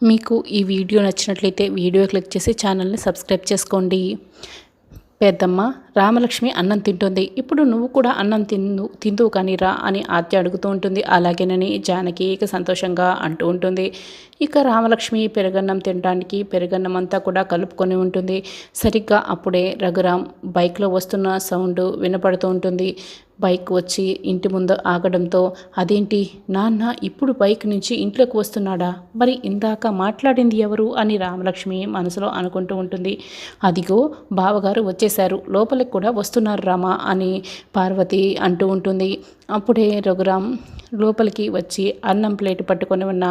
మీకు ఈ వీడియో నచ్చినట్లయితే వీడియో క్లిక్ చేసి ఛానల్ని సబ్స్క్రైబ్ చేసుకోండి. పెద్దమ్మ రామలక్ష్మి అన్నం తింటుంది. ఇప్పుడు నువ్వు కూడా అన్నం తిందువు కానీ రా అని ఆద్య అడుగుతూ ఉంటుంది. అలాగేనని జానకి ఇక సంతోషంగా అంటూ ఉంటుంది. ఇక రామలక్ష్మి పెరుగన్నం తినడానికి పెరుగన్నం అంతా కూడా కలుపుకొని ఉంటుంది. సరిగ్గా అప్పుడే రఘురామ్ బైక్లో వస్తున్న సౌండ్ వినపడుతూ ఉంటుంది. బైక్ వచ్చి ఇంటి ముందు ఆగడంతో అదేంటి నాన్న ఇప్పుడు బైక్ నుంచి ఇంట్లోకి వస్తున్నాడా, మరి ఇందాక మాట్లాడింది ఎవరు అని రామలక్ష్మి మనసులో అనుకుంటూ ఉంటుంది. అదిగో బావగారు వచ్చేశారు, లోపలికి కూడా వస్తున్నారు రామా అని పార్వతి అంటూ ఉంటుంది. అప్పుడే రఘురామ్ లోపలికి వచ్చి అన్నం ప్లేట్ పట్టుకొని ఉన్న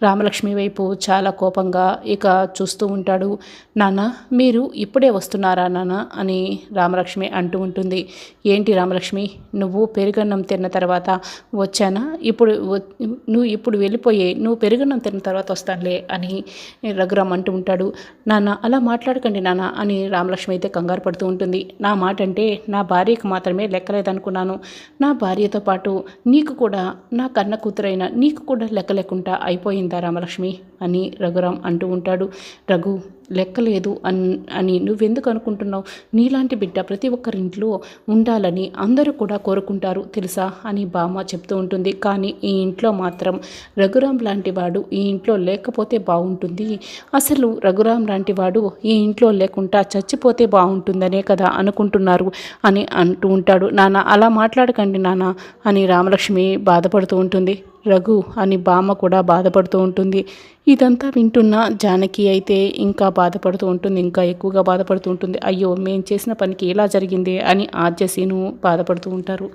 రామలక్ష్మి వైపు చాలా కోపంగా ఇక చూస్తూ ఉంటాడు. నాన్న మీరు ఇప్పుడే వస్తున్నారా నాన్న అని రామలక్ష్మి అంటూ ఉంటుంది. ఏంటి రామలక్ష్మి, నువ్వు పెరుగన్నం తిన్న తర్వాత వచ్చానా, నువ్వు ఇప్పుడు వెళ్ళిపోయే, నువ్వు పెరుగన్నం తిన్న తర్వాత వస్తానులే అని రఘురామ్ అంటూ ఉంటాడు. నాన్న అలా మాట్లాడకండి నాన్న అని రామలక్ష్మి అయితే కంగారు పడుతూ ఉంటుంది. నా మాట అంటే నా భార్యకు మాత్రమే లెక్కలేదనుకున్నాను, నా భార్యతో పాటు నీకు కూడా, నా కన్న కూతురైన నీకు కూడా లెక్క లేకుండా అయిపోయిందా రామలక్ష్మి అని రఘురామ్ అంటూ ఉంటాడు. రఘు లెక్కలేదు అని నువ్వెందుకు అనుకుంటున్నావు? నీలాంటి బిడ్డ ప్రతి ఒక్కరింట్లో ఉండాలని అందరూ కూడా కోరుకుంటారు తెలుసా అని బామ్మ చెప్తూ ఉంటుంది. కానీ ఈ ఇంట్లో మాత్రం రఘురామ్ లాంటి వాడు ఈ ఇంట్లో లేకపోతే బాగుంటుంది, అసలు రఘురామ్ లాంటి వాడు ఈ ఇంట్లో లేకుండా చచ్చిపోతే బాగుంటుందనే కదా అనుకుంటున్నారు అని అంటూ ఉంటాడు. నాన్న అలా మాట్లాడకండి నాన్న అని రామలక్ష్మి బాధపడుతూ ఉంటుంది. రఘు అని బామ్మ కూడా బాధపడుతూ ఉంటుంది. ఇదంతా వింటున్న జానకి అయితే ఇంకా బాధపడుతూ ఉంటుంది, ఇంకా ఎక్కువగా బాధపడుతూ ఉంటుంది. అయ్యో మేం చేసిన పనికి ఇలా జరిగింది అని ఆద్య సీను బాధపడుతూ ఉంటారు.